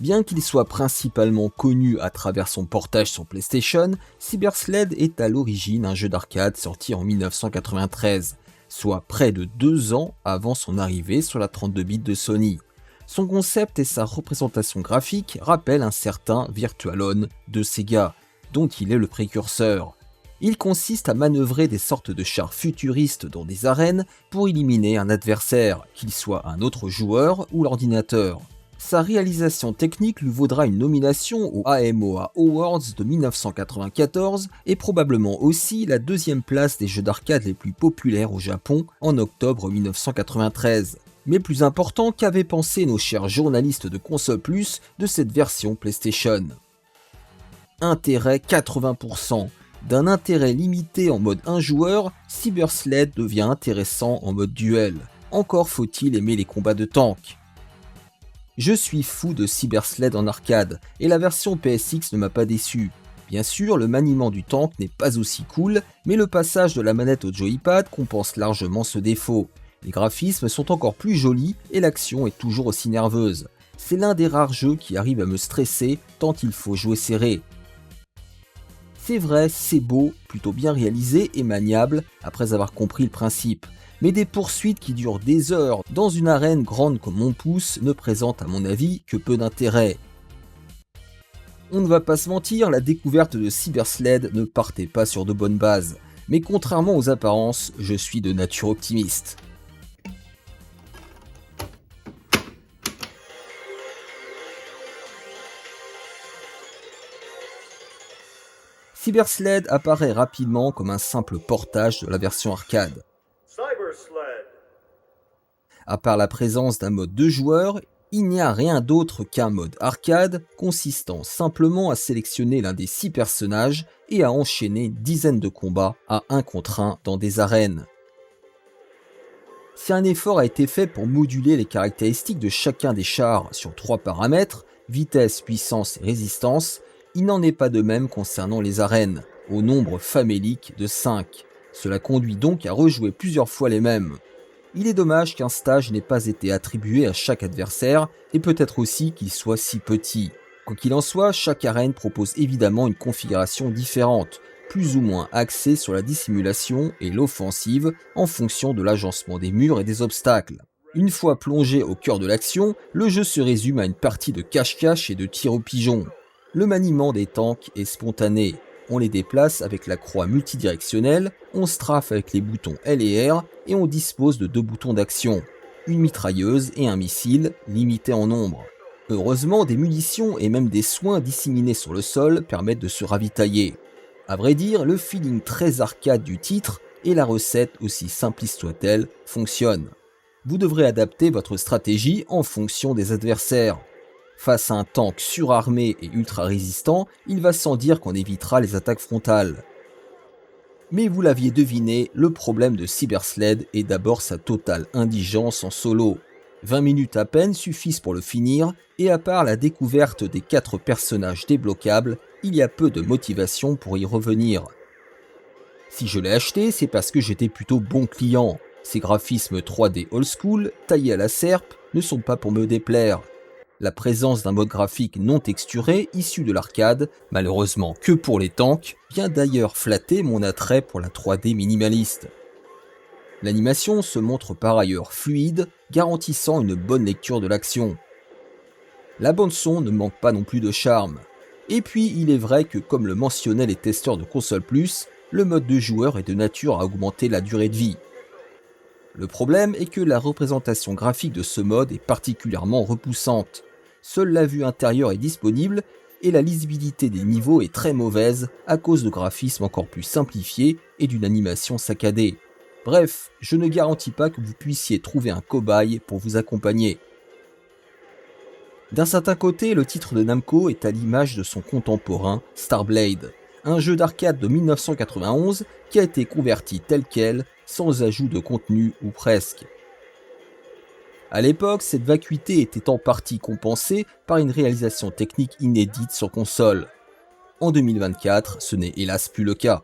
Bien qu'il soit principalement connu à travers son portage sur PlayStation, Cyber Sled est à l'origine un jeu d'arcade sorti en 1993, soit près de 2 ans avant son arrivée sur la 32 bits de Sony. Son concept et sa représentation graphique rappellent un certain Virtual-On de Sega, dont il est le précurseur. Il consiste à manœuvrer des sortes de chars futuristes dans des arènes pour éliminer un adversaire, qu'il soit un autre joueur ou l'ordinateur. Sa réalisation technique lui vaudra une nomination aux AMOA Awards de 1994 et probablement aussi la 2e place des jeux d'arcade les plus populaires au Japon en octobre 1993. Mais plus important, qu'avaient pensé nos chers journalistes de Console Plus de cette version PlayStation ? Intérêt 80%. D'un intérêt limité en mode 1 joueur, Cyber Sled devient intéressant en mode duel. Encore faut-il aimer les combats de tanks. Je suis fou de Cyber Sled en arcade, et la version PSX ne m'a pas déçu. Bien sûr, le maniement du tank n'est pas aussi cool, mais le passage de la manette au joypad compense largement ce défaut. Les graphismes sont encore plus jolis et l'action est toujours aussi nerveuse. C'est l'un des rares jeux qui arrive à me stresser tant il faut jouer serré. C'est vrai, c'est beau, plutôt bien réalisé et maniable après avoir compris le principe. Mais des poursuites qui durent des heures dans une arène grande comme mon pouce ne présentent à mon avis que peu d'intérêt. On ne va pas se mentir, la découverte de Cyber Sled ne partait pas sur de bonnes bases. Mais contrairement aux apparences, je suis de nature optimiste. Cyber Sled apparaît rapidement comme un simple portage de la version arcade. À part la présence d'un mode 2 joueurs, il n'y a rien d'autre qu'un mode arcade consistant simplement à sélectionner l'un des 6 personnages et à enchaîner une dizaine de combats à 1 contre 1 dans des arènes. Si un effort a été fait pour moduler les caractéristiques de chacun des chars sur 3 paramètres, vitesse, puissance et résistance, il n'en est pas de même concernant les arènes, au nombre famélique de 5. Cela conduit donc à rejouer plusieurs fois les mêmes. Il est dommage qu'un stage n'ait pas été attribué à chaque adversaire, et peut-être aussi qu'il soit si petit. Quoi qu'il en soit, chaque arène propose évidemment une configuration différente, plus ou moins axée sur la dissimulation et l'offensive en fonction de l'agencement des murs et des obstacles. Une fois plongé au cœur de l'action, le jeu se résume à une partie de cache-cache et de tir au pigeon. Le maniement des tanks est spontané. On les déplace avec la croix multidirectionnelle, on strafe avec les boutons L et R et on dispose de 2 boutons d'action, une mitrailleuse et un missile, limités en nombre. Heureusement, des munitions et même des soins disséminés sur le sol permettent de se ravitailler. À vrai dire, le feeling très arcade du titre et la recette, aussi simpliste soit-elle, fonctionnent. Vous devrez adapter votre stratégie en fonction des adversaires. Face à un tank surarmé et ultra résistant, il va sans dire qu'on évitera les attaques frontales. Mais vous l'aviez deviné, le problème de Cyber Sled est d'abord sa totale indigence en solo. 20 minutes à peine suffisent pour le finir, et à part la découverte des 4 personnages débloquables, il y a peu de motivation pour y revenir. Si je l'ai acheté, c'est parce que j'étais plutôt bon client. Ces graphismes 3D old school, taillés à la serpe, ne sont pas pour me déplaire. La présence d'un mode graphique non texturé issu de l'arcade, malheureusement que pour les tanks, vient d'ailleurs flatter mon attrait pour la 3D minimaliste. L'animation se montre par ailleurs fluide, garantissant une bonne lecture de l'action. La bande-son ne manque pas non plus de charme. Et puis il est vrai que comme le mentionnaient les testeurs de Console Plus, le mode de joueur est de nature à augmenter la durée de vie. Le problème est que la représentation graphique de ce mode est particulièrement repoussante. Seule la vue intérieure est disponible et la lisibilité des niveaux est très mauvaise à cause de graphismes encore plus simplifiés et d'une animation saccadée. Bref, je ne garantis pas que vous puissiez trouver un cobaye pour vous accompagner. D'un certain côté, le titre de Namco est à l'image de son contemporain Starblade, un jeu d'arcade de 1991 qui a été converti tel quel, sans ajout de contenu ou presque. À l'époque, cette vacuité était en partie compensée par une réalisation technique inédite sur console. En 2024, ce n'est hélas plus le cas.